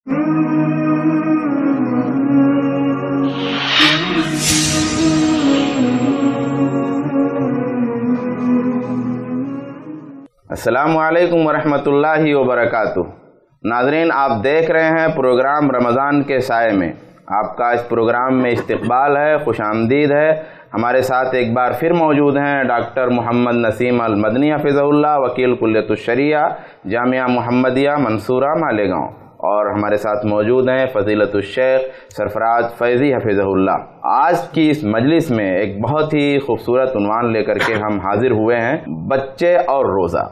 السلام علیکم ورحمۃ اللہ وبرکاتہ۔ ناظرین، آپ دیکھ رہے ہیں پروگرام رمضان کے سائے میں۔ آپ کا اس پروگرام میں استقبال ہے، خوش آمدید ہے۔ ہمارے ساتھ ایک بار پھر موجود ہیں ڈاکٹر محمد نسیم المدنی حفظہ اللہ، وکیل کلیۃ الشریعہ، جامعہ محمدیہ منصورہ مالیگاؤں، اور ہمارے ساتھ موجود ہیں فضیلت الشیخ سرفراز فیضی حفظہ اللہ۔ آج کی اس مجلس میں ایک بہت ہی خوبصورت عنوان لے کر کے ہم حاضر ہوئے ہیں، بچے اور روزہ۔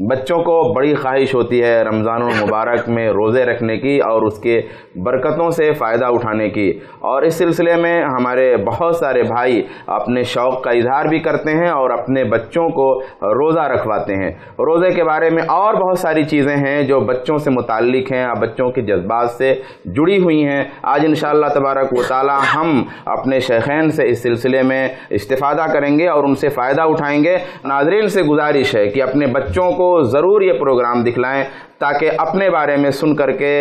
بچوں کو بڑی خواہش ہوتی ہے رمضان المبارک میں روزے رکھنے کی اور اس کے برکتوں سے فائدہ اٹھانے کی، اور اس سلسلے میں ہمارے بہت سارے بھائی اپنے شوق کا اظہار بھی کرتے ہیں اور اپنے بچوں کو روزہ رکھواتے ہیں۔ روزے کے بارے میں اور بہت ساری چیزیں ہیں جو بچوں سے متعلق ہیں، بچوں کے جذبات سے جڑی ہوئی ہیں۔ آج انشاءاللہ تبارک و تعالی ہم اپنے شیخین سے اس سلسلے میں استفادہ کریں گے اور ان سے فائدہ اٹھائیں گے۔ ناظرین سے گزارش ہے کہ اپنے بچوں کو ضرور یہ پروگرام دکھلائیں تاکہ اپنے بارے میں سن کر کے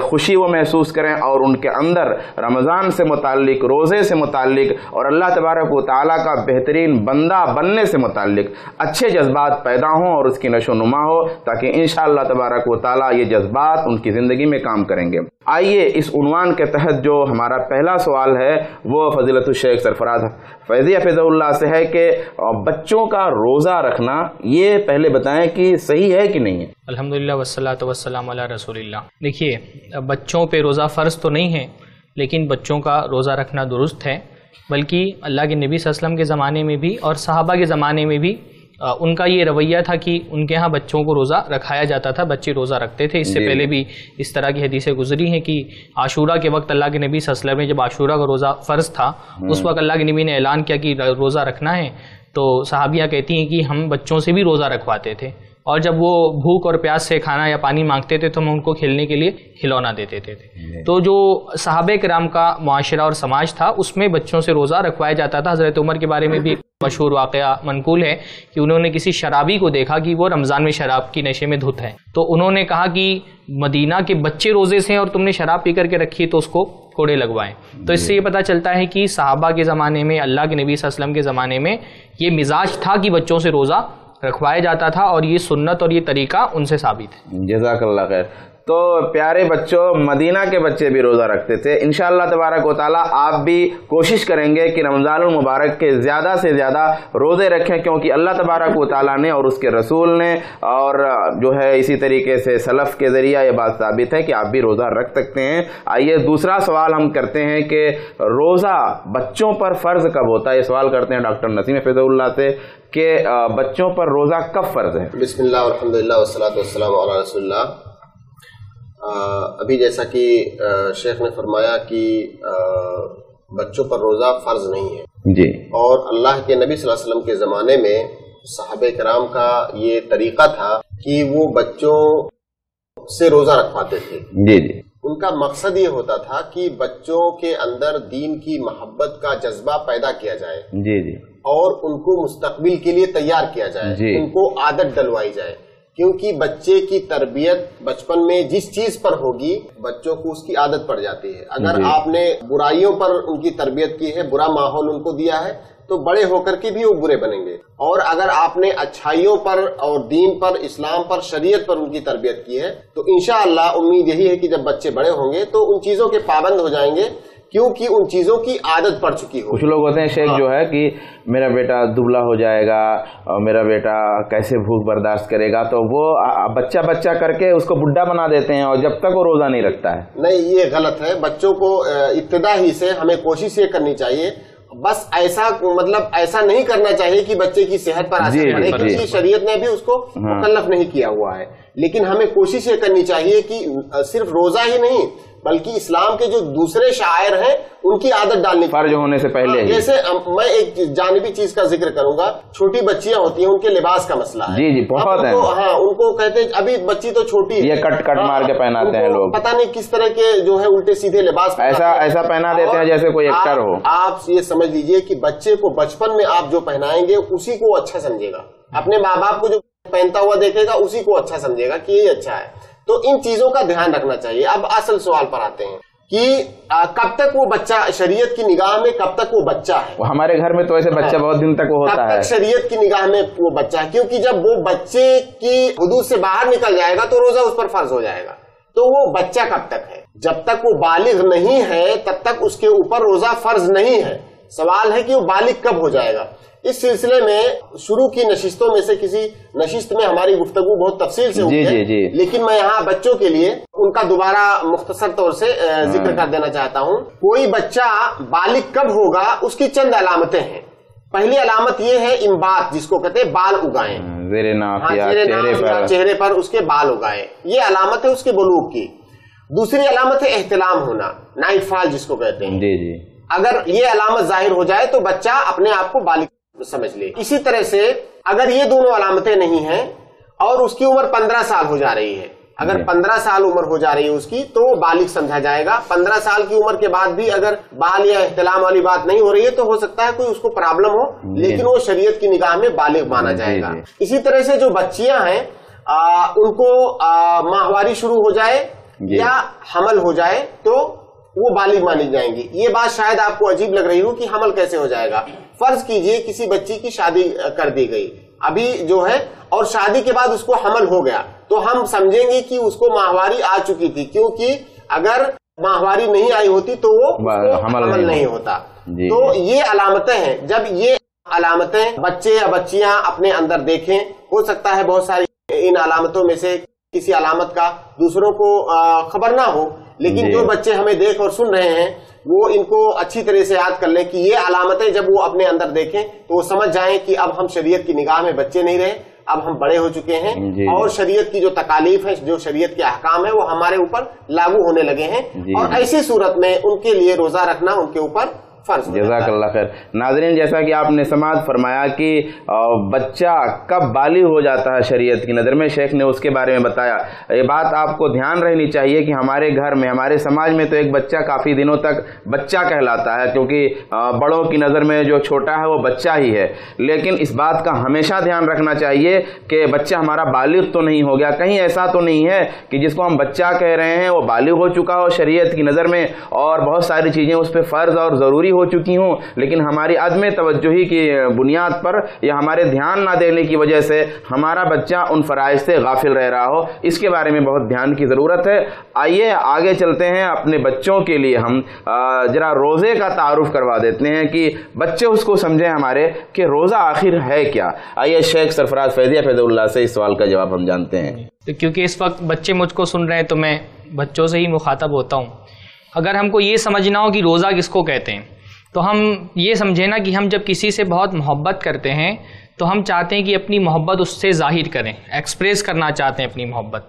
خوشی وہ محسوس کریں اور ان کے اندر رمضان سے متعلق، روزے سے متعلق اور اللہ تبارک و تعالیٰ کا بہترین بندہ بننے سے متعلق اچھے جذبات پیدا ہوں اور اس کی نشو و نما ہو، تاکہ انشاءاللہ تبارک و تعالیٰ یہ جذبات ان کی زندگی میں کام کریں گے۔ آئیے اس عنوان کے تحت جو ہمارا پہلا سوال ہے وہ فضیلت الشیخ سرفراز فیضی حفظہ اللہ سے ہے کہ بچوں کا روزہ رکھنا یہ پہلے بتائیں کہ صحیح ہے کہ نہیں ہے؟ الحمدللہ والصلاۃ والسلام علی رسول اللہ۔ دیکھیے، بچوں پہ روزہ فرض تو نہیں ہے، لیکن بچوں کا روزہ رکھنا درست ہے، بلکہ اللہ کے نبی صلی اللہ علیہ وسلم کے زمانے میں بھی اور صحابہ کے زمانے میں بھی ان کا یہ رویہ تھا کہ ان کے ہاں بچوں کو روزہ رکھایا جاتا تھا، بچے روزہ رکھتے تھے۔ اس سے پہلے بھی اس طرح کی حدیثیں گزری ہیں کہ عاشورہ کے وقت اللہ کے نبی صلی اللہ علیہ وسلم نے جب عاشورہ کا روزہ فرض تھا، اس وقت اللہ کے نبی نے اعلان کیا کہ روزہ رکھنا ہے، تو صحابیہ کہتی ہیں کہ ہم بچوں سے بھی روزہ رکھواتے تھے، اور جب وہ بھوک اور پیاس سے کھانا یا پانی مانگتے تھے تو ہم ان کو کھیلنے کے لیے کھلونا دیتے تھے۔ تو جو صحابہ کرام کا معاشرہ اور سماج تھا اس میں بچوں سے روزہ رکھوایا جاتا تھا۔ حضرت عمر کے بارے میں بھی مشہور واقعہ منقول ہے کہ انہوں نے کسی شرابی کو دیکھا کہ وہ رمضان میں شراب کی نشے میں دھت ہے، تو انہوں نے کہا کہ مدینہ کے بچے روزے سے ہیں اور تم نے شراب پی کر کے رکھی تو اس کو کوڑے لگوائیں۔ تو اس سے یہ پتہ چلتا ہے کہ صحابہ کے زمانے میں، اللہ کے نبی صلی اللہ علیہ وسلم کے زمانے میں یہ مزاج تھا کہ بچوں سے روزہ رکھوایا جاتا تھا، اور یہ سنت اور یہ طریقہ ان سے ثابت ہے۔ جزاک اللہ خیر۔ تو پیارے بچوں، مدینہ کے بچے بھی روزہ رکھتے تھے۔ انشاءاللہ تبارک و تعالیٰ آپ بھی کوشش کریں گے کہ رمضان المبارک کے زیادہ سے زیادہ روزے رکھیں، کیونکہ اللہ تبارک و تعالیٰ نے اور اس کے رسول نے اور جو ہے اسی طریقے سے سلف کے ذریعہ یہ بات ثابت ہے کہ آپ بھی روزہ رکھ سکتے ہیں۔ آئیے دوسرا سوال ہم کرتے ہیں کہ روزہ بچوں پر فرض کب ہوتا ہے؟ یہ سوال کرتے ہیں ڈاکٹر نسیم حفظہ اللہ سے کہ بچوں پر روزہ کب فرض ہے؟ بسم اللہ والحمدللہ والصلاۃ والسلام علی رسول اللہ۔ ابھی جیسا کہ شیخ نے فرمایا کہ بچوں پر روزہ فرض نہیں ہے جی، اور اللہ کے نبی صلی اللہ علیہ وسلم کے زمانے میں صحابہ کرام کا یہ طریقہ تھا کہ وہ بچوں سے روزہ رکھواتے تھے۔ جی جی، ان کا مقصد یہ ہوتا تھا کہ بچوں کے اندر دین کی محبت کا جذبہ پیدا کیا جائے، جی جی، اور ان کو مستقبل کے لیے تیار کیا جائے، ان کو عادت ڈلوائی جائے، کیونکہ بچے کی تربیت بچپن میں جس چیز پر ہوگی بچوں کو اس کی عادت پڑ جاتی ہے۔ اگر آپ نے برائیوں پر ان کی تربیت کی ہے، برا ماحول ان کو دیا ہے، تو بڑے ہو کر کے بھی وہ برے بنیں گے، اور اگر آپ نے اچھائیوں پر اور دین پر، اسلام پر، شریعت پر ان کی تربیت کی ہے تو انشاءاللہ امید یہی ہے کہ جب بچے بڑے ہوں گے تو ان چیزوں کے پابند ہو جائیں گے، کیونکہ ان چیزوں کی عادت پڑ چکی ہو۔ کچھ لوگ ہوتے ہیں شیخ جو ہے کہ میرا بیٹا دبلا ہو جائے گا اور میرا بیٹا کیسے بھوک برداشت کرے گا، تو وہ بچہ بچہ کر کے اس کو بڈھا بنا دیتے ہیں اور جب تک وہ روزہ نہیں رکھتا ہے۔ نہیں، یہ غلط ہے۔ بچوں کو ابتدا ہی سے ہمیں کوشش یہ کرنی چاہیے، بس ایسا مطلب ایسا نہیں کرنا چاہیے کہ بچے کی صحت پر اثر پڑے، کیونکہ شریعت نے بھی اس کو مکلف نہیں کیا ہوا ہے، لیکن ہمیں کوشش یہ کرنی چاہیے کہ صرف روزہ ہی نہیں بلکہ اسلام کے جو دوسرے شعائر ہیں ان کی عادت ڈالنی فرض ہونے سے پہلے۔ جیسے میں ایک جانبی چیز کا ذکر کروں گا، چھوٹی بچیاں ہوتی ہیں ان کے لباس کا مسئلہ ہے۔ جی جی، بہت ہے۔ ہاں، ان کو کہتے ہیں ابھی بچی تو چھوٹی ہے، یہ کٹ مار کے پہناتے ہیں لوگ، پتہ نہیں کس طرح کے جو ہے الٹے سیدھے لباس ایسا پہنا دیتے ہیں جیسے کوئی ایکٹر ہو۔ آپ یہ سمجھ لیجئے کہ بچے کو بچپن میں آپ جو پہنائیں گے اسی کو اچھا سمجھے گا، اپنے ماں باپ کو جو پہنتا ہوا دیکھے گا اسی کو اچھا سمجھے گا کہ یہ اچھا ہے۔ تو ان چیزوں کا دھیان رکھنا چاہیے. اب اصل سوال پر آتے ہیں کہ کب تک وہ بچہ شریعت کی نگاہ میں کب تک وہ بچہ ہے. ہمارے گھر میں تو ایسے بچہ بہت دن تک وہ ہوتا ہے. کب تک شریعت کی نگاہ میں وہ بچہ ہے؟ کیونکہ جب وہ بچے کی حدود سے باہر نکل جائے گا تو روزہ اس پر فرض ہو جائے گا. تو وہ بچہ کب تک ہے؟ جب تک وہ بالغ نہیں ہے تب تک اس کے اوپر روزہ فرض نہیں ہے. سوال ہے کہ وہ بالغ کب ہو جائے گا. اس سلسلے میں شروع کی نشستوں میں سے کسی نشست میں ہماری گفتگو بہت تفصیل سے ہوئی ہے، لیکن میں یہاں بچوں کے لیے ان کا دوبارہ مختصر طور سے ذکر کر دینا چاہتا ہوں. کوئی بچہ بالغ کب ہوگا اس کی چند علامتیں ہیں. پہلی علامت یہ ہے انبات، جس کو کہتے ہیں بال اگائیں، چہرے پر اس کے بال اگائیں، یہ علامت ہے اس کے بلوغ کی. دوسری علامت ہے احتلام ہونا، نائٹ فال جس کو کہتے ہیں. اگر یہ علامت ظاہر ہو جائے تو بچہ اپنے آپ کو بالغ سمجھ لے. اسی طرح سے اگر یہ دونوں علامتیں نہیں ہیں اور اس کی عمر 15 سال ہو جا رہی ہے، اگر 15 سال عمر ہو جا رہی ہے اس کی تو وہ بالغ سمجھا جائے گا. 15 سال کی عمر کے بعد بھی اگر بال یا احتلام والی بات نہیں ہو رہی ہے تو ہو سکتا ہے کوئی اس کو پرابلم ہو، لیکن وہ شریعت کی نگاہ میں بالغ مانا جائے گا. اسی طرح سے جو بچیاں ہیں ان کو ماہواری شروع ہو جائے یا حمل ہو جائے تو وہ بالغ مانی جائیں گی. یہ بات شاید آپ کو عجیب لگ رہی ہو کہ حمل کیسے ہو جائے گا. فرض کیجئے کسی بچی کی شادی کر دی گئی ابھی جو ہے، اور شادی کے بعد اس کو حمل ہو گیا تو ہم سمجھیں گے کہ اس کو ماہواری آ چکی تھی، کیونکہ اگر ماہواری نہیں آئی ہوتی تو وہ حمل نہیں ہوتا. تو یہ علامتیں ہیں. جب یہ علامتیں بچے یا بچیاں اپنے اندر دیکھیں، ہو سکتا ہے بہت ساری ان علامتوں میں سے کسی علامت کا دوسروں کو خبر نہ ہو، لیکن جو بچے ہمیں دیکھ اور سن رہے ہیں وہ ان کو اچھی طرح سے یاد کر لیں کہ یہ علامتیں جب وہ اپنے اندر دیکھیں تو وہ سمجھ جائیں کہ اب ہم شریعت کی نگاہ میں بچے نہیں رہے، اب ہم بڑے ہو چکے ہیں اور شریعت کی جو تکالیف ہے، جو شریعت کے احکام ہیں وہ ہمارے اوپر لاگو ہونے لگے ہیں. اور ایسی صورت میں ان کے لیے روزہ رکھنا ان کے اوپر فرض. جزاک اللہ خیر. ناظرین، جیسا کہ آپ نے سماعت فرمایا کہ بچہ کب بالغ ہو جاتا ہے شریعت کی نظر میں، شیخ نے اس کے بارے میں بتایا. یہ بات آپ کو دھیان رہنی چاہیے کہ ہمارے گھر میں، ہمارے سماج میں تو ایک بچہ کافی دنوں تک بچہ کہلاتا ہے، کیونکہ بڑوں کی نظر میں جو چھوٹا ہے وہ بچہ ہی ہے. لیکن اس بات کا ہمیشہ دھیان رکھنا چاہیے کہ بچہ ہمارا بالغ تو نہیں ہو گیا. کہیں ایسا تو نہیں ہے کہ جس کو ہم بچہ کہہ رہے ہیں وہ بالغ ہو چکا ہو شریعت کی نظر میں اور بہت ساری چیزیں اس پہ فرض اور ضروری ہو چکی ہوں، لیکن ہماری عدم توجہی کی بنیاد پر یا ہمارے دھیان نہ دینے کی وجہ سے ہمارا بچہ ان فرائض سے غافل رہ رہا ہو. اس کے بارے میں بہت دھیان کی ضرورت ہے. آئیے آگے چلتے ہیں. اپنے بچوں کے لیے ہم ذرا روزے کا تعارف کروا دیتے ہیں کہ بچے اس کو سمجھیں ہمارے کہ روزہ آخر ہے کیا. آئیے شیخ سرفراز فیضیہ فیض اللہ سے اس سوال کا جواب ہم جانتے ہیں. کیونکہ اس وقت بچے مجھ کو سن رہے ہیں تو میں بچوں سے ہی مخاطب ہوتا ہوں. اگر ہم کو یہ سمجھنا ہو کہ روزہ کس کو کہتے ہیں تو ہم یہ سمجھیں نا کہ ہم جب کسی سے بہت محبت کرتے ہیں تو ہم چاہتے ہیں کہ اپنی محبت اس سے ظاہر کریں، ایکسپریس کرنا چاہتے ہیں اپنی محبت.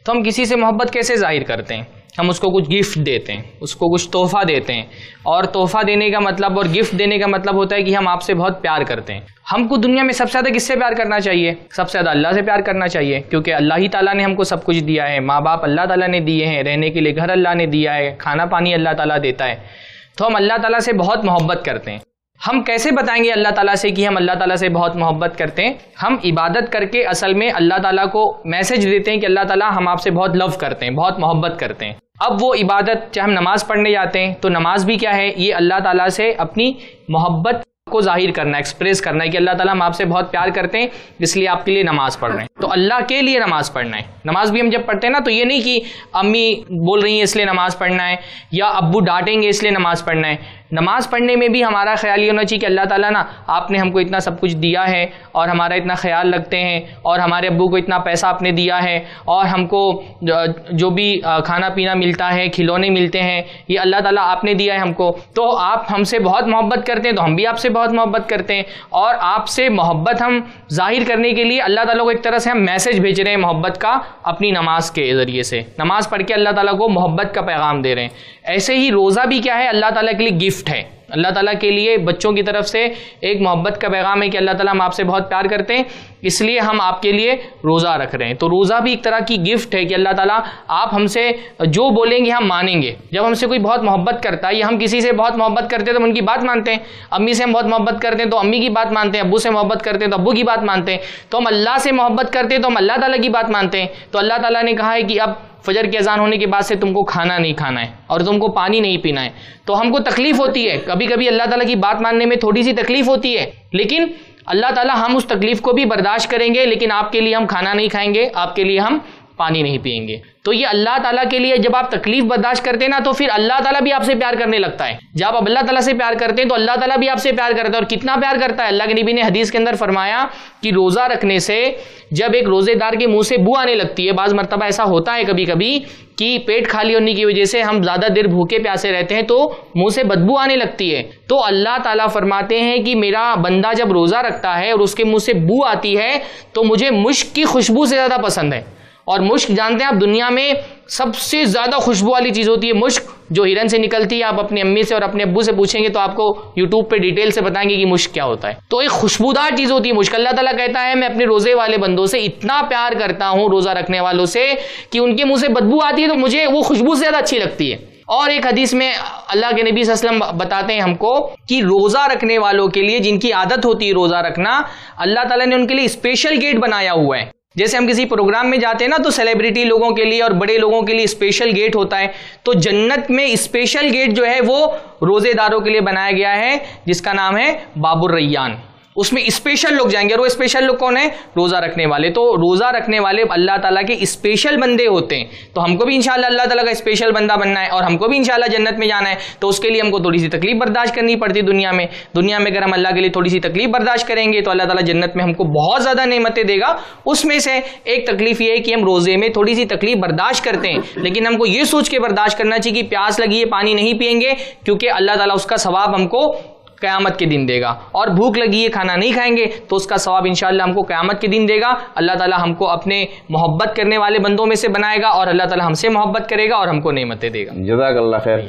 تو ہم کسی سے محبت کیسے ظاہر کرتے ہیں؟ ہم اس کو کچھ گفٹ دیتے ہیں، اس کو کچھ تحفہ دیتے ہیں. اور تحفہ دینے کا مطلب اور گفٹ دینے کا مطلب ہوتا ہے کہ ہم آپ سے بہت پیار کرتے ہیں. ہم کو دنیا میں سب سے زیادہ کس سے پیار کرنا چاہیے؟ سب سے زیادہ اللہ سے پیار کرنا چاہیے، کیونکہ اللہ ہی تعالیٰ نے ہم کو سب کچھ دیا ہے. ماں باپ اللہ تعالیٰ نے دیے ہیں، رہنے کے لیے گھر اللہ نے دیا ہے، کھانا پانی اللہ تعالیٰ دیتا ہے. تو ہم اللہ تعالیٰ سے بہت محبت کرتے ہیں. ہم کیسے بتائیں گے اللہ تعالیٰ سے کہ ہم اللہ تعالیٰ سے بہت محبت کرتے ہیں؟ ہم عبادت کر کے اصل میں اللہ تعالیٰ کو میسج دیتے ہیں کہ اللہ تعالیٰ ہم آپ سے بہت لو کرتے ہیں، بہت محبت کرتے ہیں. اب وہ عبادت، چاہے ہم نماز پڑھنے جاتے ہیں تو نماز بھی کیا ہے؟ یہ اللہ تعالیٰ سے اپنی محبت کو ظاہر کرنا، ایکسپریس کرنا ہے کہ اللہ تعالیٰ ہم آپ سے بہت پیار کرتے ہیں اس لیے آپ کے لیے نماز پڑھ رہے ہیں. تو اللہ کے لیے نماز پڑھنا ہے. نماز بھی ہم جب پڑھتے ہیں نا تو یہ نہیں کہ امی بول رہی ہیں اس لیے نماز پڑھنا ہے یا ابو ڈانٹیں گے اس لیے نماز پڑھنا ہے. نماز پڑھنے میں بھی ہمارا خیال یہ ہونا چاہیے کہ اللہ تعالیٰ نا آپ نے ہم کو اتنا سب کچھ دیا ہے اور ہمارا اتنا خیال رکھتے ہیں اور ہمارے ابو کو اتنا پیسہ آپ نے دیا ہے اور ہم کو جو بھی کھانا پینا ملتا ہے، کھلونے ملتے ہیں، یہ اللہ تعالیٰ آپ نے دیا ہے ہم کو. تو آپ ہم سے بہت محبت کرتے ہیں تو ہم بھی آپ سے بہت محبت کرتے ہیں. اور آپ سے محبت ہم ظاہر کرنے کے لیے اللہ تعالیٰ کو ایک طرح سے ہم میسج بھیج رہے ہیں محبت کا اپنی نماز کے ذریعے سے. نماز پڑھ کے اللہ تعالیٰ کو محبت کا پیغام دے رہے ہیں. ایسے ہی روزہ بھی کیا ہے؟ اللہ تعالیٰ کے لیے گفٹ ہے. اللہ تعالیٰ کے لیے بچوں کی طرف سے ایک محبت کا پیغام ہے کہ اللہ تعالیٰ ہم آپ سے بہت پیار کرتے ہیں. اس لیے ہم آپ کے لیے روزہ رکھ رہے ہیں. تو روزہ بھی ایک طرح کی گفٹ ہے کہ اللہ تعالیٰ آپ ہم سے جو بولیں گے ہم مانیں گے. جب ہم سے کوئی بہت محبت کرتا ہے یا ہم کسی سے بہت محبت کرتے ہیں تو ہم ان کی بات مانتے ہیں. امی سے ہم بہت محبت کرتے ہیں تو امی کی بات مانتے ہیں, ابو سے محبت کرتے ہیں تو ابو کی بات مانتے ہیں. تو ہم اللہ سے محبت کرتے ہیں تو ہم اللہ تعالیٰ کی بات مانتے ہیں. تو اللہ تعالیٰ نے کہا ہے کہ اب فجر کی اذان ہونے کے بعد سے تم کو کھانا نہیں کھانا ہے اور تم کو پانی نہیں پینا ہے. تو ہم کو تکلیف ہوتی ہے, کبھی کبھی اللہ تعالیٰ کی بات ماننے میں تھوڑی سی تکلیف ہوتی ہے, لیکن اللہ تعالیٰ ہم اس تکلیف کو بھی برداشت کریں گے, لیکن آپ کے لیے ہم کھانا نہیں کھائیں گے, آپ کے لیے ہم پانی نہیں پئیں گے. تو یہ اللہ تعالیٰ کے لیے جب آپ تکلیف برداشت کرتے ہیں نا تو پھر اللہ تعالیٰ بھی آپ سے پیار کرنے لگتا ہے. جب آپ اللہ تعالیٰ سے پیار کرتے ہیں تو اللہ تعالیٰ بھی آپ سے پیار کرتا ہے. اور کتنا پیار کرتا ہے, اللہ کے نبی نے حدیث کے اندر فرمایا کہ روزہ رکھنے سے جب ایک روزے دار کے منہ سے بو آنے لگتی ہے, بعض مرتبہ ایسا ہوتا ہے کبھی کبھی کہ پیٹ خالی ہونے کی وجہ سے ہم زیادہ دیر بھوکے پیاسے رہتے ہیں تو منہ سے بدبو آنے لگتی ہے. تو اللہ تعالیٰ فرماتے ہیں کہ میرا بندہ جب روزہ رکھتا ہے اور اس کے منہ سے بو آتی ہے تو مجھے مشک کی خوشبو سے زیادہ پسند ہے. اور مشک جانتے ہیں آپ دنیا میں سب سے زیادہ خوشبو والی چیز ہوتی ہے مشک, جو ہرن سے نکلتی ہے. آپ اپنی امی سے اور اپنے ابو سے پوچھیں گے تو آپ کو یوٹیوب پہ ڈیٹیل سے بتائیں گے کہ مشک کیا ہوتا ہے. تو ایک خوشبودار چیز ہوتی ہے مشک. اللہ تعالیٰ کہتا ہے میں اپنے روزے والے بندوں سے اتنا پیار کرتا ہوں, روزہ رکھنے والوں سے, کہ ان کے منہ سے بدبو آتی ہے تو مجھے وہ خوشبو سے زیادہ اچھی لگتی ہے. اور ایک حدیث میں اللہ کے نبی صلی اللہ علیہ وسلم بتاتے ہیں ہم کو کہ روزہ رکھنے والوں کے لیے, جن کی عادت ہوتی ہے روزہ رکھنا, اللہ تعالیٰ نے ان کے لیے اسپیشل گیٹ بنایا ہوا ہے. جیسے ہم کسی پروگرام میں جاتے ہیں نا تو سیلیبریٹی لوگوں کے لیے اور بڑے لوگوں کے لیے اسپیشل گیٹ ہوتا ہے. تو جنت میں اسپیشل گیٹ جو ہے وہ روزے داروں کے لیے بنایا گیا ہے, جس کا نام ہے باب الریان. اس میں اسپیشل لوگ جائیں گے, اور وہ اسپیشل لوگ کون ہیں؟ روزہ رکھنے والے. تو روزہ رکھنے والے اللہ تعالیٰ کے اسپیشل بندے ہوتے ہیں. تو ہم کو بھی انشاءاللہ اللہ تعالیٰ کا اسپیشل بندہ بننا ہے اور ہم کو بھی انشاءاللہ جنت میں جانا ہے. تو اس کے لیے ہم کو تھوڑی سی تکلیف برداشت کرنی پڑتی دنیا میں. اگر ہم اللہ کے لیے تھوڑی سی تکلیف برداشت کریں گے تو اللہ تعالیٰ جنت میں ہم کو بہت زیادہ نعمتیں دے گا. اس میں سے ایک تکلیف یہ ہے کہ ہم روزے میں تھوڑی سی تکلیف برداشت کرتے ہیں, لیکن ہم کو یہ سوچ کے برداشت کرنا چاہیے کہ پیاس لگی ہے پانی نہیں پئیں گے, کیونکہ اللہ تعالیٰ اس کا ثواب ہم کو قیامت کے دن دے گا. اور بھوک لگی ہے کھانا نہیں کھائیں گے تو اس کا ثواب انشاءاللہ ہم کو قیامت کے دن دے گا. اللہ تعالیٰ ہم کو اپنے محبت کرنے والے بندوں میں سے بنائے گا اور اللہ تعالیٰ ہم سے محبت کرے گا اور ہم کو نعمتیں دے گا. جزاک اللہ خیر.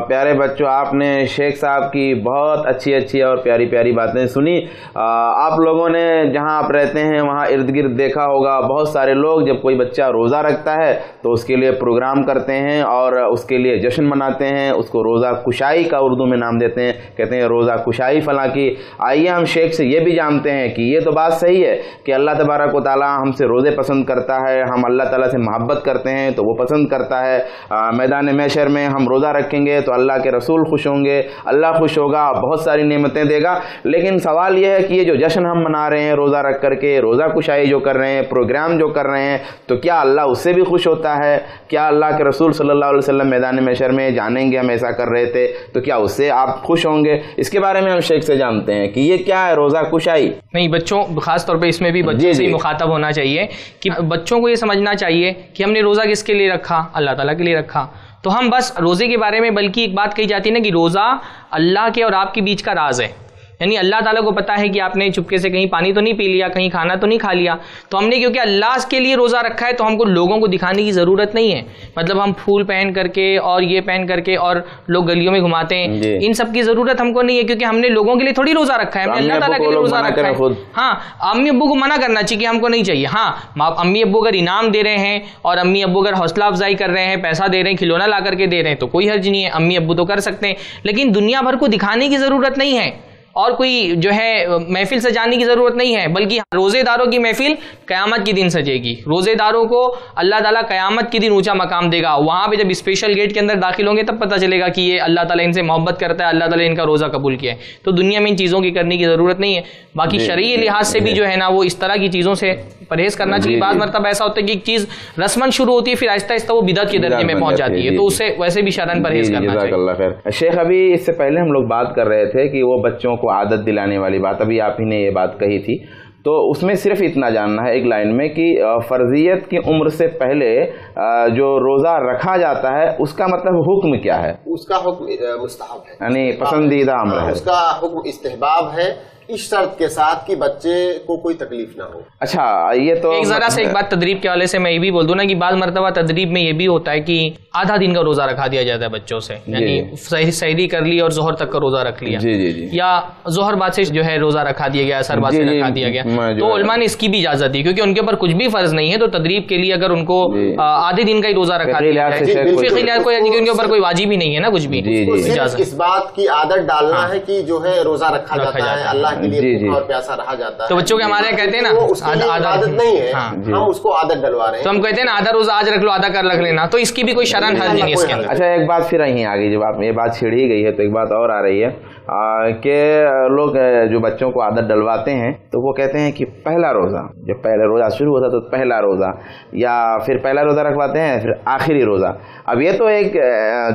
پیارے بچوں, آپ نے شیخ صاحب کی بہت اچھی اور پیاری پیاری باتیں سنی. آپ لوگوں نے جہاں آپ رہتے ہیں وہاں ارد گرد دیکھا ہوگا بہت سارے لوگ جب کوئی بچہ روزہ رکھتا ہے تو اس کے لیے پروگرام کرتے ہیں اور اس کے لیے جشن مناتے ہیں. اس کو روزہ کشائی کا اردو میں نام دیتے ہیں, کہتے ہیں روزہ کشائی فلاں کی. آئیے ہم شیخ سے یہ بھی جانتے ہیں کہ یہ تو بات صحیح ہے کہ اللہ تبارک و تعالیٰ ہم سے روزے پسند کرتا ہے, ہم اللہ تعالیٰ سے محبت کرتے ہیں تو وہ پسند کرتا ہے. میدان محشر میں ہم روزہ رکھیں گے تو اللہ کے رسول خوش ہوں گے, اللہ خوش ہوگا, بہت ساری نعمتیں دے گا. لیکن سوال یہ ہے کہ یہ جو جشن ہم منا رہے ہیں روزہ رکھ کر کے, روزہ کشائی جو کر رہے ہیں, پروگرام جو کر رہے ہیں, تو کیا اللہ اس سے بھی خوش ہوتا ہے؟ کیا اللہ کے رسول صلی اللہ علیہ وسلم میدان محشر میں جانیں گے ہم ایسا کر رہے تھے تو کیا اس سے آپ خوش ہوں گے؟ اس کے بارے میں ہم شیخ سے جانتے ہیں کہ یہ کیا ہے روزہ کشائی. نہیں, بچوں خاص طور پہ اس میں بھی بچوں سے مخاطب ہونا چاہیے کہ بچوں کو یہ سمجھنا چاہیے کہ ہم نے روزہ کس کے لیے رکھا؟ اللہ تعالیٰ کے لیے رکھا. تو ہم بس روزے کے بارے میں, بلکہ ایک بات کہی جاتی ہے نا کہ روزہ اللہ کے اور آپ کے بیچ کا راز ہے. یعنی اللہ تعالیٰ کو پتا ہے کہ آپ نے چپکے سے کہیں پانی تو نہیں پی لیا, کہیں کھانا تو نہیں کھا لیا. تو ہم نے کیونکہ اللہ کے لیے روزہ رکھا ہے تو ہم کو لوگوں کو دکھانے کی ضرورت نہیں ہے. مطلب ہم پھول پہن کر کے اور یہ پہن کر کے اور لوگ گلیوں میں گھماتے ہیں, ان سب کی ضرورت ہم کو نہیں ہے, کیونکہ ہم نے لوگوں کے لیے تھوڑی روزہ رکھا ہے, ہم نے اللہ تعالیٰ کے لیے روزہ رکھا ہے. ہاں, امی ابو کو منع کرنا چاہیے کہ ہم کو نہیں چاہیے. ہاں, امی ابو اگر انعام دے رہے ہیں اور امی ابو اگر حوصلہ افزائی کر رہے ہیں, پیسہ دے رہے ہیں, کھلونا لا کر کے دے رہے ہیں تو کوئی حرج نہیں ہے, امی ابو تو کر سکتے ہیں. لیکن دنیا بھر کو دکھانے کی ضرورت نہیں ہے اور کوئی جو ہے محفل سجانے کی ضرورت نہیں ہے, بلکہ روزے داروں کی محفل قیامت کے دن سجے گی. روزے داروں کو اللہ تعالیٰ قیامت کے دن اونچا مقام دے گا. وہاں پہ جب اسپیشل گیٹ کے اندر داخل ہوں گے تب پتہ چلے گا کہ یہ اللہ تعالیٰ ان سے محبت کرتا ہے, اللہ تعالیٰ ان کا روزہ قبول کیا ہے. تو دنیا میں ان چیزوں کی کرنے کی ضرورت نہیں ہے. باقی شرعی لحاظ سے بھی جو ہے نا وہ اس طرح کی چیزوں سے پرہیز کرنا چاہیے. بعض مرتبہ ایسا ہوتا ہے کہ ایک چیز رسمن شروع ہوتی ہے, پھر آہستہ آہستہ وہ بدعت کے درجے میں پہنچ جاتی ہے, تو اس سے ویسے بھی شرعن پرہیز کرنا چاہیے. جزاک اللہ خیر. شیخ, ابھی اس سے پہلے ہم لوگ بات کر رہے تھے کہ وہ بچوں کو عادت دلانے والی بات, ابھی آپ ہی نے یہ بات کہی تھی. تو اس میں صرف اتنا جاننا ہے ایک لائن میں کہ فرضیت کی عمر سے پہلے جو روزہ رکھا جاتا ہے اس کا مطلب حکم کیا ہے؟ اس کا حکم مستحب ہے, یعنی پسندیدہ امر ہے. اس کا حکم استحباب ہے اس شرط کے ساتھ کہ بچے کو کوئی تکلیف نہ ہو. اچھا یہ تو ایک ذرا سے ایک بات تدریب کے حوالے سے میں یہ بھی بول دوں نا کہ بعض مرتبہ تدریب میں یہ بھی ہوتا ہے کہ آدھا دن کا روزہ رکھا دیا جاتا ہے بچوں سے, یعنی سحری کر لی اور ظہر تک کا روزہ رکھ لیا, یا ظہر بعد سے جو ہے روزہ رکھا دیا گیا, اثر بعد سے رکھا دیا گیا. تو علماء نے اس کی بھی اجازت دی کیونکہ ان کے اوپر کچھ بھی فرض نہیں ہے, تو تدریب کے لیے اگر ان کو آدھے دن کا ہی روزہ رکھا دیا جائے, ان کے اوپر کوئی واجب ہی نہیں ہے نا کچھ بھی. اس بات کی عادت ڈالنا ہے کہ جو ہے روزہ رکھا جاتا ہے, اللہ کے لیے بھوکا اور پیاسا رہا جاتا ہے. تو بچوں کے ہمارے کہتے ہیں نا عادت نہیں ہے, ہم اس کو عادت ڈلوا رہے ہیں. تو ہم کہتے ہیں نا آدھا روزہ آج رکھ لو آدھا کر رکھ لینا, تو اس کی بھی کوئی شرح حل نہیں ہے اس کے اندر. اچھا ایک بات پھر یہیں آگئی, جب آپ یہ بات چھڑ ہی گئی ہے تو ایک بات اور آ رہی ہے کہ لوگ جو بچوں کو عادت ڈلواتے ہیں تو وہ کہتے ہیں کہ پہلا روزہ, جب پہلا روزہ شروع ہوتا تو پہلا روزہ, یا پھر پہلا روزہ رکھواتے ہیں پھر آخری روزہ. اب یہ تو ایک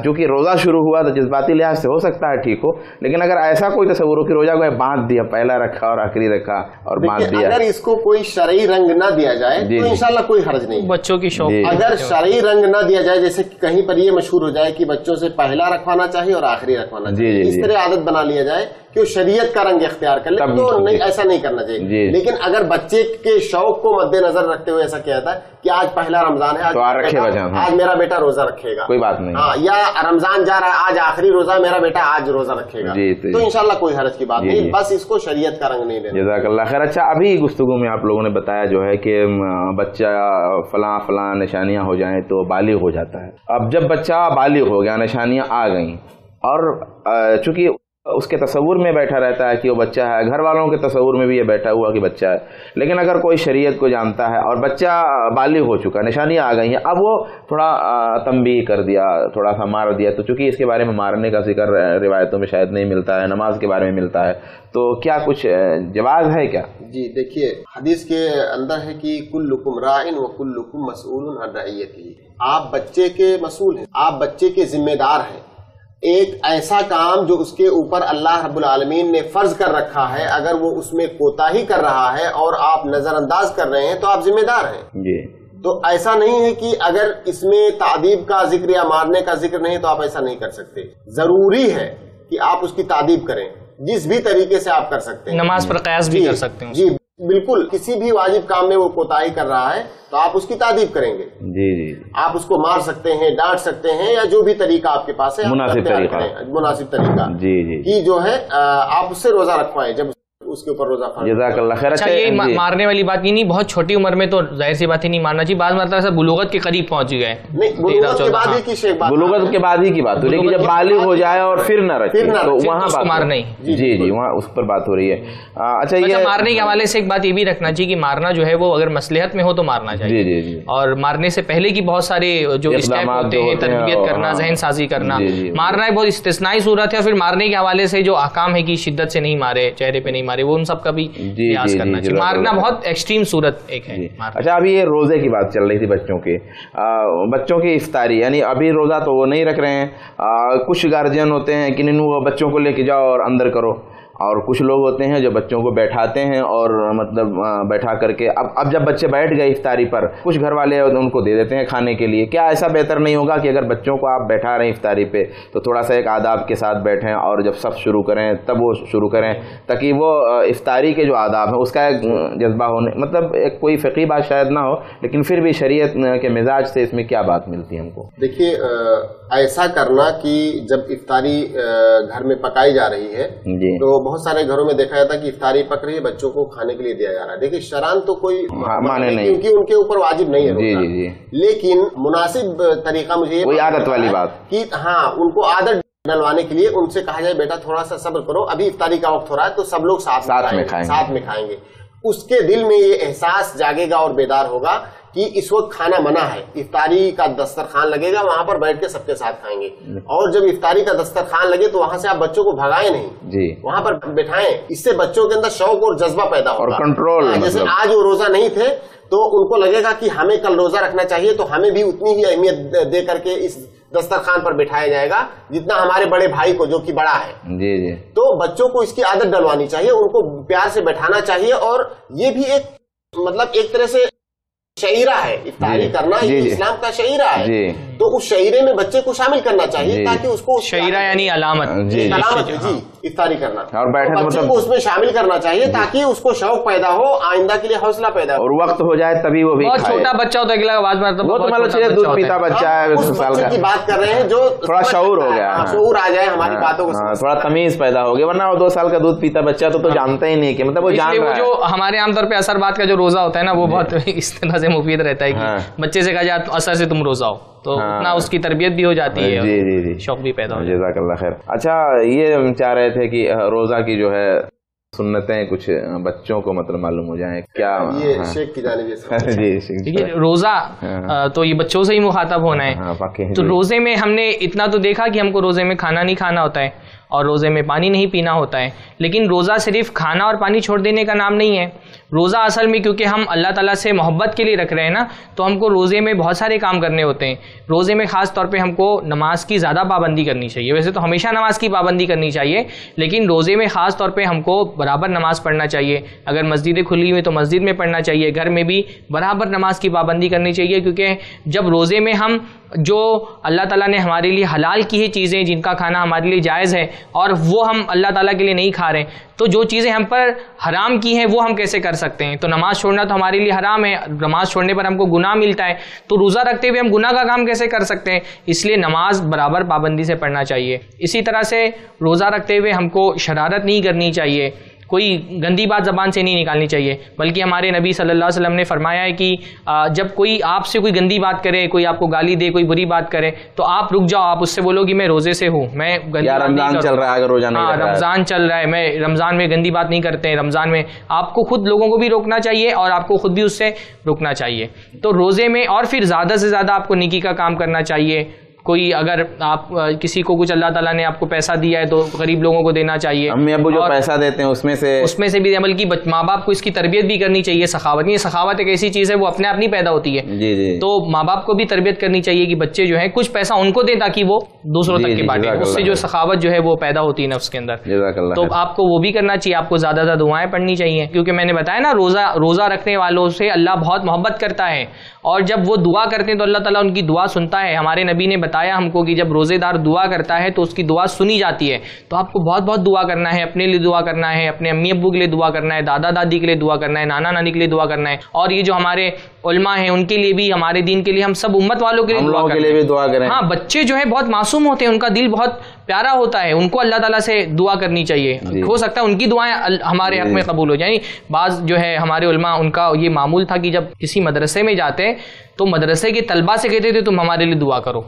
جو کہ روزہ شروع ہوا تو جذباتی لحاظ سے ہو سکتا ہے ٹھیک ہو, لیکن اگر ایسا کوئی تصور ہو کہ روزہ کو باندھ دیا, پہلا رکھا اور آخری رکھا اور باندھ دیا, اگر اس کو کوئی شرعی رنگ نہ دیا جائے تو انشاءاللہ کوئی حرج نہیں. بچوں کی شوق اگر شرعی رنگ نہ دیا جائے, جیسے کہیں پر یہ مشہور ہو جائے کہ بچوں سے پہلا رکھوانا چاہیے اور آخری رکھوانا چاہیے, اس طرح عادت بنا لیا جائے کہ وہ شریعت کا رنگ اختیار کر لے, تو نہیں, ایسا نہیں کرنا چاہیے. لیکن اگر بچے کے شوق کو مد نظر رکھتے ہوئے ایسا کیا جاتا ہے کہ آج پہلا رمضان ہے, آج میرا بیٹا روزہ رکھے گا, کوئی بات نہیں, یا رمضان جا رہا ہے آج آخری روزہ, میرا بیٹا آج روزہ رکھے گا, تو انشاءاللہ کوئی حرج کی بات نہیں, بس اس کو شریعت کا رنگ نہیں دینا. جزاک اللہ خیر. اچھا ابھی گفتگو میں آپ لوگوں نے بتایا جو ہے کہ بچہ فلاں نشانیاں ہو جائیں تو بالغ ہو جاتا ہے. اب جب بچہ بالغ ہو گیا, نشانیاں آ گئیں, اور چونکہ اس کے تصور میں بیٹھا رہتا ہے کہ وہ بچہ ہے, گھر والوں کے تصور میں بھی یہ بیٹھا ہوا کہ بچہ ہے, لیکن اگر کوئی شریعت کو جانتا ہے اور بچہ بالغ ہو چکا, نشانیاں آ گئی ہیں, اب وہ تھوڑا تنبیہ کر دیا, تھوڑا سا مار دیا, تو چونکہ اس کے بارے میں مارنے کا ذکر روایتوں میں شاید نہیں ملتا ہے, نماز کے بارے میں ملتا ہے, تو کیا کچھ جواز ہے کیا؟ جی دیکھیے, حدیث کے اندر ہے کہ کلکم راعٍ وکلکم مسئول عن رعیتہ, آپ بچے کے مسئول ہیں, آپ بچے کے ذمہ دار ہیں. ایک ایسا کام جو اس کے اوپر اللہ رب العالمین نے فرض کر رکھا ہے, اگر وہ اس میں کوتاہی کر رہا ہے اور آپ نظر انداز کر رہے ہیں تو آپ ذمہ دار ہیں. جی. تو ایسا نہیں ہے کہ اگر اس میں تعدیب کا ذکر یا مارنے کا ذکر نہیں تو آپ ایسا نہیں کر سکتے. ضروری ہے کہ آپ اس کی تعدیب کریں جس بھی طریقے سے آپ کر سکتے ہیں. نماز پر قیاس بھی کر سکتے ہیں. جی بالکل, کسی بھی واجب کام میں وہ کوتاہی کر رہا ہے تو آپ اس کی تعدیب کریں گے. جی جی, آپ اس کو مار سکتے ہیں, ڈانٹ سکتے ہیں, یا جو بھی طریقہ آپ کے پاس ہے مناسب طریقہ جی جی کہ جو ہے آپ اس سے روزہ رکھوائیں جب اس کے اوپر روزہ فرض. جزاک اللہ خیر. اچھا یہ مارنے والی بات یہ نہیں, بہت چھوٹی عمر میں تو ظاہر سی بات ہی نہیں مارنا چاہیے, بعض مرتبہ سے بلوغت کے قریب پہنچ گئے. بلوغت کے بعد ہی کی بات, لیکن جب بالغ ہو جائے اور پھر نہ رکھے تو وہاں بات مارنا ہی. جی جی, وہاں اس پر بات ہو رہی ہے. اچھا یہ مارنے کے حوالے سے ایک بات یہ بھی رکھنا چاہیے کہ مارنا جو ہے وہ اگر مصلحت میں ہو تو مارنا چاہیے. جی جی, اور مارنے سے پہلے کی بہت سارے جو اسٹیپ ہوتے ہیں, تربیت کرنا, ذہن سازی کرنا, مارنا ایک بہت استثنائی صورت ہے. اور پھر مارنے کے حوالے سے جو احکام ہے کہ شدت سے نہیں مارے, چہرے پہ نہیں مارے, وہ ان سب کا بھی قیاس کرنا چاہیے. مارنا بہت ایکسٹریم صورت ایک ہے. اچھا ابھی یہ روزے کی بات چل رہی تھی بچوں کی افطاری, یعنی ابھی روزہ تو وہ نہیں رکھ رہے ہیں, کچھ گارجین ہوتے ہیں کہ وہ بچوں کو لے کے جاؤ اور اندر کرو, اور کچھ لوگ ہوتے ہیں جو بچوں کو بیٹھاتے ہیں اور مطلب بیٹھا کر کے اب جب بچے بیٹھ گئے افطاری پر, کچھ گھر والے ان کو دے دیتے ہیں کھانے کے لیے. کیا ایسا بہتر نہیں ہوگا کہ اگر بچوں کو آپ بیٹھا رہے ہیں افطاری پہ تو تھوڑا سا ایک آداب کے ساتھ بیٹھیں, اور جب سب شروع کریں تب وہ شروع کریں, تاکہ وہ افطاری کے جو آداب ہیں اس کا ایک جذبہ ہونے, مطلب ایک کوئی فقہی بات شاید نہ ہو, لیکن پھر بھی شریعت کے مزاج سے اس میں کیا بات ملتی ہے ہم کو؟ دیکھیے ایسا کرنا کہ جب افطاری گھر میں پکائی جا رہی ہے تو بہت سارے گھروں میں دیکھا جاتا ہے کہ افطاری پک رہی ہے, بچوں کو کھانے کے لیے دیا جا رہا ہے. دیکھیے شرعاً تو کوئی مانے نہیں, کیونکہ ان کے اوپر واجب نہیں ہے, لیکن مناسب طریقہ مجھے یہ عادت والی بات کہ ہاں ان کو عادت ڈلوانے کے لیے ان سے کہا جائے بیٹا تھوڑا سا صبر کرو, ابھی افطاری کا وقت ہو رہا ہے تو سب لوگ ساتھ میں کھائیں گے. اس کے دل میں یہ احساس جاگے گا اور بیدار ہوگا کہ اس وقت کھانا منع ہے, افطاری کا دسترخوان لگے گا, وہاں پر بیٹھ کے سب کے ساتھ کھائیں گے. اور جب افطاری کا دسترخوان لگے تو وہاں سے آپ بچوں کو بھگائیں نہیں, وہاں پر بٹھائیں. اس سے بچوں کے اندر شوق اور جذبہ پیدا ہوگا, اور کنٹرول. جیسے آج وہ روزہ نہیں تھے تو ان کو لگے گا کہ ہمیں کل روزہ رکھنا چاہیے, تو ہمیں بھی اتنی ہی اہمیت دے کر کے اس دسترخوان پر بٹھایا جائے گا جتنا ہمارے بڑے بھائی کو جو کہ بڑا ہے. جی جی, تو بچوں کو اس کی عادت ڈلوانی چاہیے, ان کو پیار سے بٹھانا چاہیے. اور یہ بھی ایک مطلب ایک طرح سے شعیرہ ہے, افطاری کرنا یہ اسلام کا شعیرہ ہے. تو اس شعیرے میں بچے کو شامل کرنا چاہیے تاکہ اس کو شعیرہ یعنی علامت افطاری کرنا اور بچے کو اس میں شامل کرنا چاہیے تاکہ اس کو شوق پیدا ہو, آئندہ کے لیے حوصلہ پیدا ہو, اور وقت ہو جائے تبھی وہ بھی بہت چھوٹا بچہ ہوتا ہے, دودھ پیتا بچہ ہے, اس بچے کی بات کر رہے ہیں جو تھوڑا شعور ہو گیا, شعور آ جائے ہماری باتوں کو, تھوڑا تمیز پیدا ہو گیا, ورنہ وہ 2 سال کا دودھ پیتا بچہ تو جانتا ہی نہیں کہ مطلب وہ جان رہا ہے. جو ہمارے عام طور پہ اثر بات کا جو روزہ ہوتا ہے نا, وہ بہت اس طرح سے مفید رہتا ہے کہ بچے سے کہا جائے اثر سے تم روزہ ہو تو اتنا اس کی تربیت بھی ہو جاتی ہے, جی شوق بھی پیدا ہو. جزاک اللہ خیر. اچھا, یہ ہم چاہ رہے تھے کہ روزہ کی جو ہے سنتیں کچھ بچوں کو مطلب معلوم ہو جائیں کیا. یہ شیخ کی جانب جی, روزہ تو یہ بچوں سے ہی مخاطب ہونا ہے. تو روزے میں ہم نے اتنا تو دیکھا کہ ہم کو روزے میں کھانا نہیں کھانا ہوتا ہے اور روزے میں پانی نہیں پینا ہوتا ہے, لیکن روزہ صرف کھانا اور پانی چھوڑ دینے کا نام نہیں ہے. روزہ اصل میں کیونکہ ہم اللہ تعالیٰ سے محبت کے لیے رکھ رہے ہیں نا, تو ہم کو روزے میں بہت سارے کام کرنے ہوتے ہیں. روزے میں خاص طور پہ ہم کو نماز کی زیادہ پابندی کرنی چاہیے. ویسے تو ہمیشہ نماز کی پابندی کرنی چاہیے, لیکن روزے میں خاص طور پہ ہم کو برابر نماز پڑھنا چاہیے. اگر مسجدیں کھلی ہوئی تو مسجد میں پڑھنا چاہیے, گھر میں بھی برابر نماز کی پابندی کرنی چاہیے. کیونکہ جب روزے میں ہم جو اللہ تعالیٰ نے ہمارے لیے حلال کی ہے چیزیں, جن کا کھانا ہمارے لیے جائز ہے, اور وہ ہم اللہ تعالیٰ کے لیے نہیں کھا رہے, تو جو چیزیں ہم پر حرام کی ہیں وہ ہم کیسے کر سکتے ہیں. تو نماز چھوڑنا تو ہمارے لیے حرام ہے, نماز چھوڑنے پر ہم کو گناہ ملتا ہے, تو روزہ رکھتے ہوئے ہم گناہ کا کام کیسے کر سکتے ہیں. اس لیے نماز برابر پابندی سے پڑھنا چاہیے. اسی طرح سے روزہ رکھتے ہوئے ہم کو شرارت نہیں کرنی چاہیے, کوئی گندی بات زبان سے نہیں نکالنی چاہیے. بلکہ ہمارے نبی صلی اللہ علیہ وسلم نے فرمایا ہے کہ جب کوئی آپ سے کوئی گندی بات کرے, کوئی آپ کو گالی دے, کوئی بری بات کرے, تو آپ رک جاؤ, آپ اس سے بولو کہ میں روزے سے ہوں, میں رمضان چل رہا ہے, اگر روزہ نہیں رمضان چل رہا ہے, میں رمضان میں گندی بات نہیں کرتے ہیں. رمضان میں آپ کو خود لوگوں کو بھی روکنا چاہیے اور آپ کو خود بھی اس سے رکنا چاہیے. تو روزے میں اور پھر زیادہ سے زیادہ آپ کو نیکی کا کام کرنا چاہیے. کوئی اگر آپ کسی کو کچھ اللہ تعالیٰ نے آپ کو پیسہ دیا ہے تو غریب لوگوں کو دینا چاہیے. امی ابو جو پیسہ دیتے ہیں اس میں سے بھی, بلکہ ماں باپ کو اس کی تربیت بھی کرنی چاہیے. سخاوت, یہ سخاوت ایک ایسی چیز ہے وہ اپنے آپ نہیں پیدا ہوتی ہے. تو ماں باپ کو بھی تربیت کرنی چاہیے کہ بچے جو ہیں کچھ پیسہ ان کو دیں تاکہ وہ دوسروں تک کے بانٹیں. اس سے جو سخاوت جو ہے وہ پیدا ہوتی ہے نفس کے اندر. تو آپ کو وہ بھی کرنا چاہیے. آپ کو زیادہ زیادہ دعائیں پڑھنی چاہیے, کیونکہ میں نے بتایا نا روزہ رکھنے والوں سے اللہ بہت محبت کرتا ہے, اور جب وہ دعا کرتے ہیں تو اللہ تعالیٰ ان کی دعا سنتا ہے. ہمارے نبی نے بتایا ہم کو کہ جب روزے دار دعا کرتا ہے تو اس کی دعا سنی جاتی ہے. تو آپ کو بہت بہت دعا کرنا ہے, اپنے لیے دعا کرنا ہے, اپنے امی ابو کے لیے دعا کرنا ہے, دادا دادی کے لیے دعا کرنا ہے, نانا نانی کے لیے دعا کرنا ہے, اور یہ جو ہمارے علماء ہیں ان کے لیے بھی, ہمارے دین کے لیے, ہم سب امت والوں کے لیے دعا کریں. ہاں, بچے جو ہے بہت معصوم ہوتے ہیں, ان کا دل بہت پیارا ہوتا ہے, ان کو اللہ تعالیٰ سے دعا کرنی چاہیے. ہو سکتا ہے ان کی دعائیں ہمارے حق میں قبول ہو جائیں. بعض جو ہے ہمارے علماء, ان کا یہ معمول تھا کہ جب کسی مدرسے میں جاتے تو مدرسے کے طلبہ سے کہتے تھے تم ہمارے لیے دعا کرو.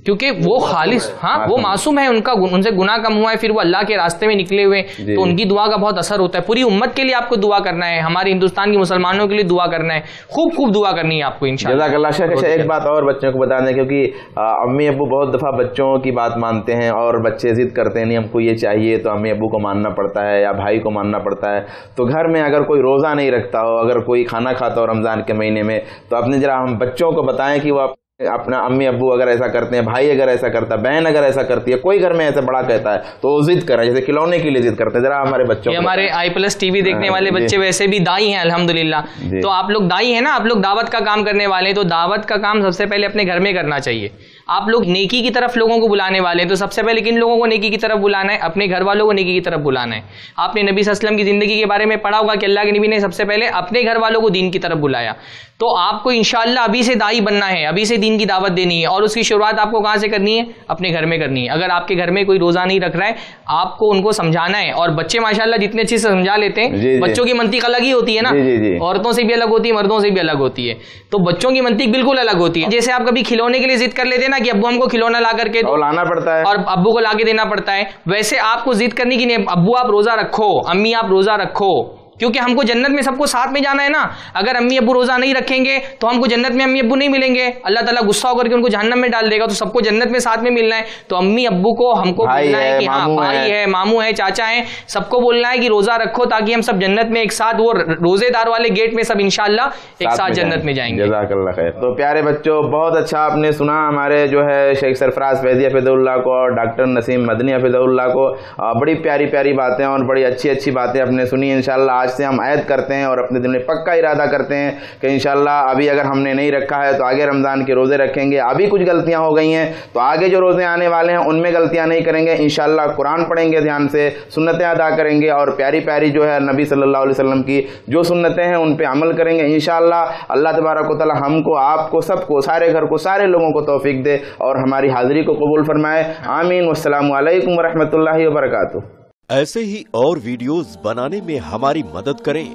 کیونکہ وہ خالص, وہ معصوم ہے, ان سے گناہ کم ہوا ہے, پھر وہ اللہ کے راستے میں نکلے ہوئے, تو ان کی دعا کا بہت اثر ہوتا ہے. پوری امت کے لیے آپ کو دعا کرنا ہے, ہمارے ہندوستان کے مسلمانوں کے لیے دعا کرنا ہے, خوب خوب دعا کرنی ہے آپ کو انشاءاللہ. جزاک اللہ خیر. ایک بات اور بچوں کو بتا دیں, کیونکہ امی ابو بہت دفعہ بچوں کی بات مانتے ہیں اور بچے ضد کرتے ہیں نہیں ہم کو یہ چاہیے, تو امی ابو کو ماننا پڑتا ہے یا بھائی کو ماننا پڑتا ہے. تو گھر میں اگر کوئی روزہ نہیں رکھتا ہو, اگر کوئی کھانا کھاتا ہو رمضان کے مہینے میں, تو اپنے ذرا ہم بچوں کو بتائیں کہ وہ اپنا امی ابو اگر ایسا کرتے ہیں, بھائی اگر ایسا کرتا ہے, بہن اگر ایسا کرتی ہے, کوئی گھر میں ایسے بڑا کہتا ہے تو وہ ضد کریں, جیسے کھلونے کے لیے ضد کرتے ہیں. ذرا ہمارے بچوں, ہمارے آئی+ ٹی وی دیکھنے والے بچے ویسے بھی دائی ہیں الحمدللہ. تو آپ لوگ دائی ہیں نا, آپ لوگ دعوت کا کام کرنے والے ہیں, تو دعوت کا کام سب سے پہلے اپنے گھر میں کرنا چاہیے. آپ لوگ نیکی کی طرف لوگوں کو بلانے والے ہیں, تو سب سے پہلے کن لوگوں کو نیکی کی طرف بلانا ہے؟ اپنے گھر والوں کو نیکی کی طرف بلانا ہے. آپ نے نبی صلی اللہ علیہ وسلم کی زندگی کے بارے میں پڑھا ہوگا کہ اللہ کے نبی نے سب سے پہلے اپنے گھر والوں کو دین کی طرف بلایا. تو آپ کو انشاءاللہ ابھی سے دائی بننا ہے, ابھی سے دین کی دعوت دینی ہے, اور اس کی شروعات آپ کو کہاں سے کرنی ہے؟ اپنے گھر میں کرنی ہے. اگر آپ کے گھر میں کوئی روزہ نہیں رکھ رہا ہے, آپ کو ان کو سمجھانا ہے. اور بچے ماشاءاللہ جتنے اچھے سے سمجھا لیتے ہیں, بچوں کی منطق الگ ہی ہوتی ہے نا, عورتوں سے بھی الگ ہوتی ہے, مردوں سے بھی الگ ہوتی ہے. تو بچوں کی منطق بالکل الگ ہوتی ہے. جیسے آپ کبھی کھلونے کے لیے ضد کر لیتے ہیں نا کہ ابو ہم کو کھلونا لا کر کے لانا پڑتا ہے, اور ابو کو لا کے دینا پڑتا ہے, ویسے آپ کو ضد کرنی کی نہیں, ابو آپ روزہ رکھو, امی آپ روزہ رکھو, کیونکہ ہم کو جنت میں سب کو ساتھ میں جانا ہے نا. اگر امی ابو روزہ نہیں رکھیں گے تو ہم کو جنت میں امی ابو نہیں ملیں گے, اللہ تعالیٰ غصہ ہو کر کے ان کو جہنم میں ڈال دے گا. تو سب کو جنت میں ساتھ میں ملنا ہے, تو امی ابو کو ہم کو بولنا ہے کہ ہاں بھائی ہے, ماموں ہے, چاچا ہے, سب کو بولنا ہے کہ روزہ رکھو, تاکہ ہم سب جنت میں ایک ساتھ, وہ روزے دار والے گیٹ میں سب انشاءاللہ ایک ساتھ جنت میں جائیں گے. جزاک اللہ خیر. تو پیارے بچوں, بہت اچھا آپ نے سنا ہمارے جو ہے شیخ سرفراز فیضی حفظہ اللہ کو اور ڈاکٹر نسیم مدنی حفظہ اللہ کو, بڑی پیاری پیاری باتیں اور بڑی اچھی اچھی باتیں آپ نے سنی. انشاءاللہ آج آج سے ہم عہد کرتے ہیں اور اپنے دل میں پکا ارادہ کرتے ہیں کہ انشاءاللہ ابھی اگر ہم نے نہیں رکھا ہے تو آگے رمضان کے روزے رکھیں گے. ابھی کچھ غلطیاں ہو گئی ہیں تو آگے جو روزے آنے والے ہیں ان میں غلطیاں نہیں کریں گے انشاءاللہ. قرآن پڑھیں گے دھیان سے, سنتیں ادا کریں گے اور پیاری پیاری جو ہے نبی صلی اللہ علیہ وسلم کی جو سنتیں ہیں ان پہ عمل کریں گے انشاءاللہ. اللہ تبارک و تعالی ہم کو, آپ کو, سب کو, سارے گھر کو, سارے لوگوں کو توفیق دے اور ہماری حاضری کو قبول فرمائے. آمین. والسلام علیکم ورحمۃ اللہ وبرکاتہ. ایسے ہی اور ویڈیوز بنانے میں ہماری مدد کریں.